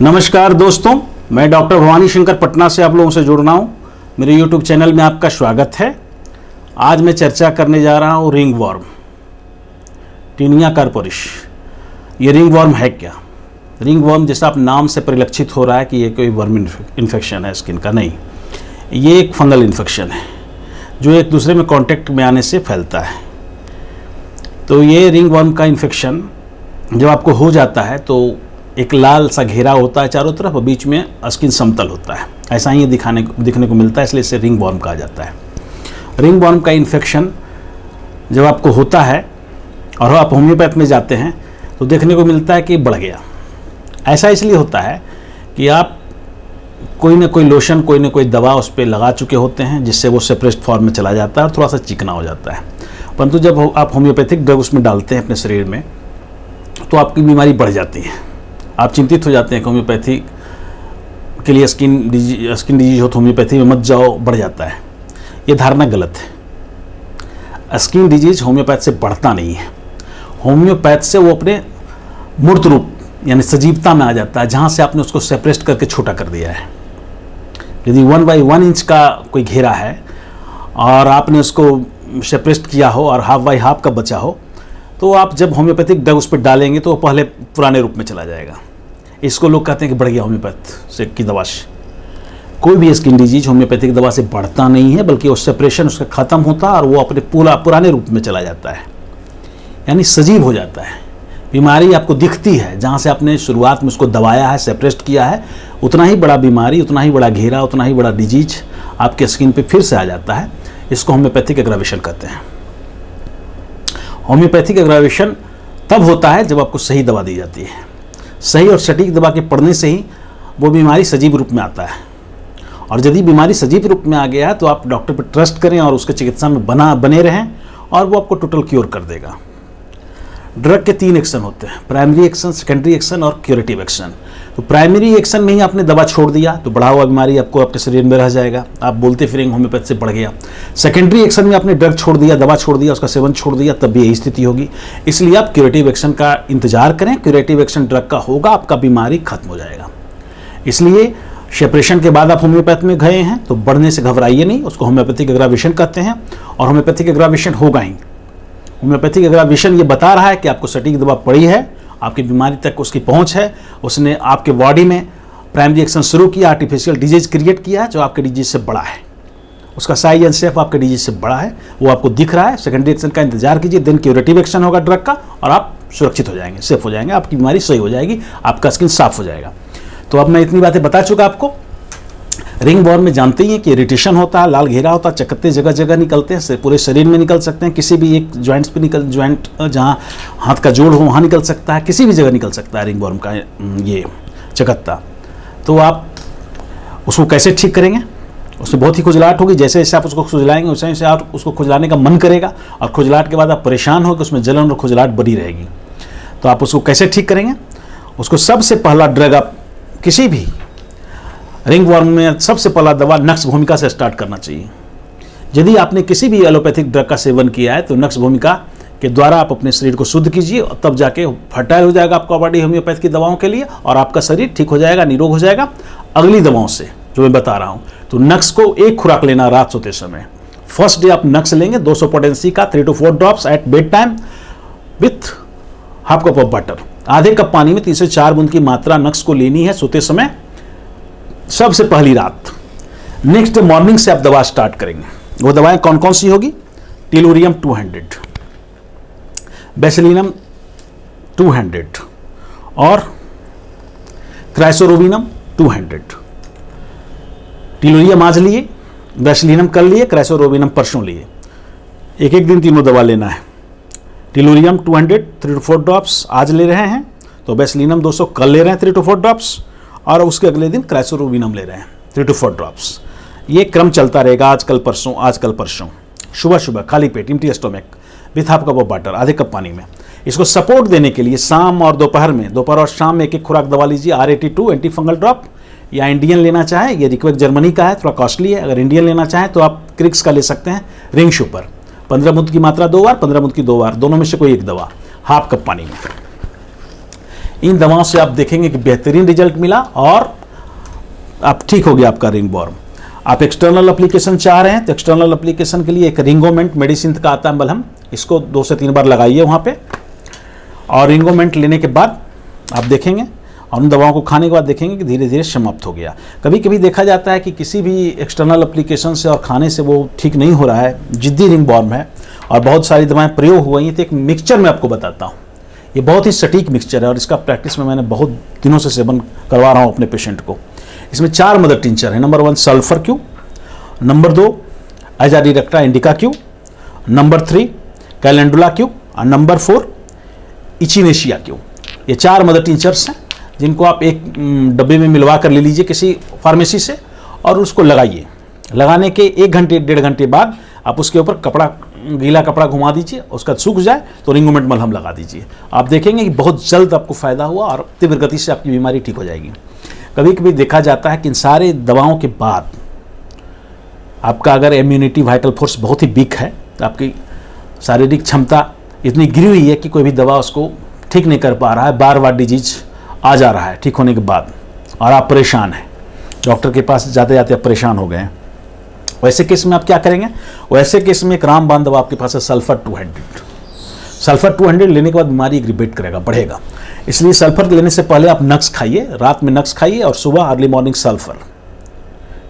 नमस्कार दोस्तों, मैं डॉक्टर भवानी शंकर पटना से आप लोगों से जुड़ रहा हूँ। मेरे YouTube चैनल में आपका स्वागत है। आज मैं चर्चा करने जा रहा हूँ रिंग वर्म, टीनिया कार्पोरिस। ये रिंग वर्म है क्या? रिंग वर्म जैसा आप नाम से परिलक्षित हो रहा है कि ये कोई वर्म इन्फेक्शन है स्किन का, नहीं। ये एक फंगल इन्फेक्शन है जो एक दूसरे में कांटेक्ट में आने से फैलता है। तो ये रिंग वर्म का इन्फेक्शन जब आपको हो जाता है तो एक लाल सा घेरा होता है चारों तरफ और बीच में स्किन समतल होता है। ऐसा ही दिखने को मिलता है, इसलिए इसे रिंग वर्म कहा जाता है। रिंग वर्म का इन्फेक्शन जब आपको होता है और आप होम्योपैथ में जाते हैं तो देखने को मिलता है कि बढ़ गया। ऐसा इसलिए होता है कि आप कोई ना कोई लोशन, कोई ना कोई दवा उस पर लगा चुके होते हैं जिससे वो सेपरेट फॉर्म में चला जाता है और थोड़ा सा चिकना हो जाता है। परंतु जब आप होम्योपैथिक ड्रग उसमें डालते हैं अपने शरीर में तो आपकी बीमारी बढ़ जाती है। आप चिंतित हो जाते हैं कि होम्योपैथी के लिए स्किन डिजीज हो तो होम्योपैथी में मत जाओ, बढ़ जाता है। ये धारणा गलत है। स्किन डिजीज होम्योपैथ से बढ़ता नहीं है। होम्योपैथ से वो अपने मूर्त रूप यानी सजीवता में आ जाता है, जहाँ से आपने उसको सेपरेट करके छोटा कर दिया है। यदि 1 बाई 1 इंच का कोई घेरा है और आपने उसको सेपरेट किया हो और 1/2 बाई 1/2 का बचा हो, तो आप जब होम्योपैथिक ड्रग उस पर डालेंगे तो वो पहले पुराने रूप में चला जाएगा। इसको लोग कहते हैं कि बढ़ गया होम्योपैथ से की दवा से। कोई भी स्किन डिजीज होम्योपैथिक दवा से बढ़ता नहीं है, बल्कि वो सेपरेशन उसका खत्म होता है और वो अपने पुराने रूप में चला जाता है, यानी सजीव हो जाता है। बीमारी आपको दिखती है, जहाँ से आपने शुरुआत में उसको दबाया है, सेपरेट किया है, उतना ही बड़ा बीमारी, उतना ही बड़ा घेरा, उतना ही बड़ा डिजीज आपके स्किन पे फिर से आ जाता है। इसको होम्योपैथिक एग्रावेशन कहते हैं। होम्योपैथिक एग्रावेशन तब होता है जब आपको सही दवा दी जाती है। सही और सटीक दवा के पड़ने से ही वो बीमारी सजीव रूप में आता है। और यदि बीमारी सजीव रूप में आ गया है तो आप डॉक्टर पर ट्रस्ट करें और उसके चिकित्सा में बने रहें और वो आपको टोटल क्योर कर देगा। ड्रग के 3 एक्शन होते हैं, प्राइमरी एक्शन, सेकेंडरी एक्शन और क्यूरेटिव एक्शन। तो प्राइमरी एक्शन में ही आपने दवा छोड़ दिया तो बढ़ा हुआ बीमारी आपको आपके शरीर में रह जाएगा, आप बोलते फिरेंगे होम्योपैथ से बढ़ गया। सेकेंडरी एक्शन में आपने ड्रग छोड़ दिया, दवा छोड़ दिया, उसका सेवन छोड़ दिया, तब भी यही स्थिति होगी। इसलिए आप क्यूरेटिव एक्शन का इंतजार करें। क्यूरेटिव एक्शन ड्रग का होगा, आपका बीमारी खत्म हो जाएगा। इसलिए सेपरेशन के बाद आप होम्योपैथ में गए हैं तो बढ़ने से घबराइए नहीं, उसको होम्योपैथिक एग्रावेशन कहते हैं और होम्योपैथिक एग्रावेशन होगा ही। होम्योपैथिक एग्रावेशन ये बता रहा है कि आपको सटीक दवा पड़ी है, आपकी बीमारी तक उसकी पहुंच है, उसने आपके बॉडी में प्राइमरी एक्शन शुरू किया, आर्टिफिशियल डिजीज क्रिएट किया जो आपके डिजीज से बड़ा है, उसका साइज एंड शेप आपके डिजीज से बड़ा है, वो आपको दिख रहा है। सेकेंडरी एक्शन का इंतजार कीजिए, देन क्यूरेटिव एक्शन होगा ड्रग का और आप सुरक्षित हो जाएंगे, सेफ हो जाएंगे, आपकी बीमारी सही हो जाएगी, आपका स्किन साफ हो जाएगा। तो अब मैं इतनी बातें बता चुका आपको। रिंग वर्म में जानते ही हैं कि इरिटेशन होता है, लाल घेरा होता है, चकत्ते जगह जगह निकलते हैं, पूरे शरीर में निकल सकते हैं, किसी भी एक जॉइंट्स पे जॉइंट जहाँ हाथ का जोड़ हो वहाँ निकल सकता है, किसी भी जगह निकल सकता है रिंग वर्म का ये चकत्ता। तो आप उसको कैसे ठीक करेंगे? उसमें बहुत ही खुजलाहट होगी। जैसे जैसे आप उसको खुजलाएंगे वैसे वैसे आप उसको खुजलाने का मन करेगा और खुजलाहट के बाद आप परेशान हो कि उसमें जलन और खुजलाहट बनी रहेगी। तो आप उसको कैसे ठीक करेंगे? उसको सबसे पहला ड्रग आप किसी भी रिंग वर्म में सबसे पहला दवा नक्स भूमिका से स्टार्ट करना चाहिए। यदि आपने किसी भी एलोपैथिक ड्रग का सेवन किया है तो नक्स भूमिका के द्वारा आप अपने शरीर को शुद्ध कीजिए और तब जाके फर्टाइल हो जाएगा आपका बॉडी होम्योपैथ की दवाओं के लिए और आपका शरीर ठीक हो जाएगा, निरोग हो जाएगा अगली दवाओं से जो मैं बता रहा हूँ। तो नक्स को एक खुराक लेना रात सोते समय। फर्स्ट डे आप नक्स लेंगे 200 पोटेंसी का 3 to 4 drops at bedtime with 1/2 cup of butter. आधे कप पानी में 3 से 4 बूंद की मात्रा नक्स को लेनी है सोते समय, सबसे पहली रात। नेक्स्ट डे मॉर्निंग से आप दवा स्टार्ट करेंगे। वो दवाएं कौन कौन सी होगी? टेलुरियम 200, बेसिलिनम 200 और क्राइसोरोविनम 200। टेलुरियम आज लिए, बेसिलिनम कल लिए, क्राइसोरोविनम परसों लिए। एक एक दिन तीनों दवा लेना है। टेलुरियम 200 3 to 4 ड्रॉप्स आज ले रहे हैं, तो बेसिलिनम 200 कल ले रहे हैं 3 to 4 ड्रॉप्स और उसके अगले दिन क्राइसोरोविनम ले रहे हैं 3 to 4 ड्रॉप्स। ये क्रम चलता रहेगा, आज कल परसों। सुबह सुबह खाली पेट empty stomach with 1/2 cup of water, आधे कप पानी में। इसको सपोर्ट देने के लिए शाम और दोपहर और शाम में एक एक खुराक दवा लीजिए। R82 एंटी फंगल ड्रॉप या इंडियन लेना चाहें, ये रिक्वेक जर्मनी का है, थोड़ा कॉस्टली है। अगर इंडियन लेना चाहें तो आप क्रिक्स का ले सकते हैं, रिंग सुपर। 15 बूंद की मात्रा 2 बार, 15 बूंद की 2 बार, दोनों में से कोई एक दवा 1/2 कप पानी में। इन दवाओं से आप देखेंगे कि बेहतरीन रिजल्ट मिला और आप ठीक हो गया आपका रिंगवॉर्म। आप एक्सटर्नल एप्लीकेशन चाह रहे हैं तो एक्सटर्नल एप्लीकेशन के लिए एक रिंगोमेंट मेडिसिन का आता है मलहम, इसको 2 से 3 बार लगाइए वहाँ पे, और रिंगोमेंट लेने के बाद आप देखेंगे और उन दवाओं को खाने के बाद देखेंगे कि धीरे धीरे समाप्त हो गया। कभी कभी देखा जाता है कि किसी भी एक्सटर्नल एप्लीकेशन से और खाने से वो ठीक नहीं हो रहा है, जिद्दी रिंगवॉर्म है और बहुत सारी दवाएं प्रयोग हुई हैं, तो एक मिक्सचर मैं आपको बताता हूँ। ये बहुत ही सटीक मिक्सचर है और इसका प्रैक्टिस में मैंने बहुत दिनों से सेवन करवा रहा हूँ अपने पेशेंट को। इसमें 4 मदर टिंचर है। Number 1 sulphur Q, number 2 azadirachta indica Q, number 3 calendula Q और नंबर 4 इचिनेशिया क्यू। ये 4 मदर टिंचर्स हैं जिनको आप एक डब्बे में मिलवा कर ले लीजिए किसी फार्मेसी से और उसको लगाइए। लगाने के 1 घंटे 1.5 घंटे बाद आप उसके ऊपर गीला कपड़ा घुमा दीजिए, उसका सूख जाए तो रिंगोमेंट मलहम लगा दीजिए। आप देखेंगे कि बहुत जल्द आपको फ़ायदा हुआ और तीव्र गति से आपकी बीमारी ठीक हो जाएगी। कभी कभी देखा जाता है कि इन सारे दवाओं के बाद आपका अगर इम्यूनिटी वाइटल फोर्स बहुत ही वीक है, तो आपकी शारीरिक क्षमता इतनी गिरी हुई है कि कोई भी दवा उसको ठीक नहीं कर पा रहा है, बार बार डिजीज आ जा रहा है ठीक होने के बाद, और आप परेशान हैं, डॉक्टर के पास जाते जाते आप परेशान हो गए हैं। वैसे केस में आप क्या करेंगे? वैसे केस में एक रामबाण दवा आपके पास है सल्फर 200। सल्फर 200 लेने के बाद बीमारी रिबेट करेगा, बढ़ेगा। इसलिए सल्फर लेने से पहले आप नक्स खाइए, रात में नक्स खाइए और सुबह अर्ली मॉर्निंग सल्फर।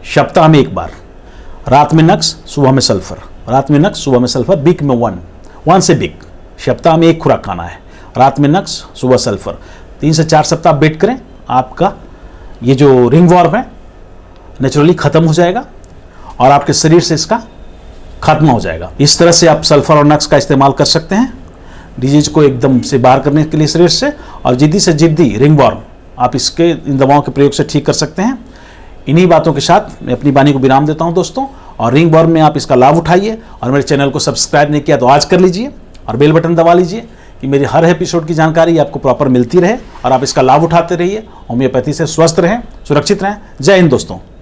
सप्ताह में 1 बार, रात में नक्स सुबह में सल्फर, रात में नक्स सुबह में सल्फर, वीक में 1 से वीक, सप्ताह में 1 खुराक खाना है, रात में नक्स सुबह सल्फर। 3 से 4 सप्ताह वेट करें, आपका ये जो रिंगवॉर्म है नेचुरली ख़त्म हो जाएगा और आपके शरीर से इसका खात्मा हो जाएगा। इस तरह से आप सल्फर और नक्स का इस्तेमाल कर सकते हैं डिजीज को एकदम से बाहर करने के लिए शरीर से, और जिद्दी से जिद्दी रिंगवॉर्म आप इसके इन दवाओं के प्रयोग से ठीक कर सकते हैं। इन्हीं बातों के साथ मैं अपनी वाणी को विराम देता हूं दोस्तों, और रिंगवॉर्म में आप इसका लाभ उठाइए। और मेरे चैनल को सब्सक्राइब नहीं किया तो आज कर लीजिए और बेल बटन दबा लीजिए कि मेरी हर एपिसोड की जानकारी आपको प्रॉपर मिलती रहे और आप इसका लाभ उठाते रहिए। होम्योपैथी से स्वस्थ रहें, सुरक्षित रहें। जय हिंद दोस्तों।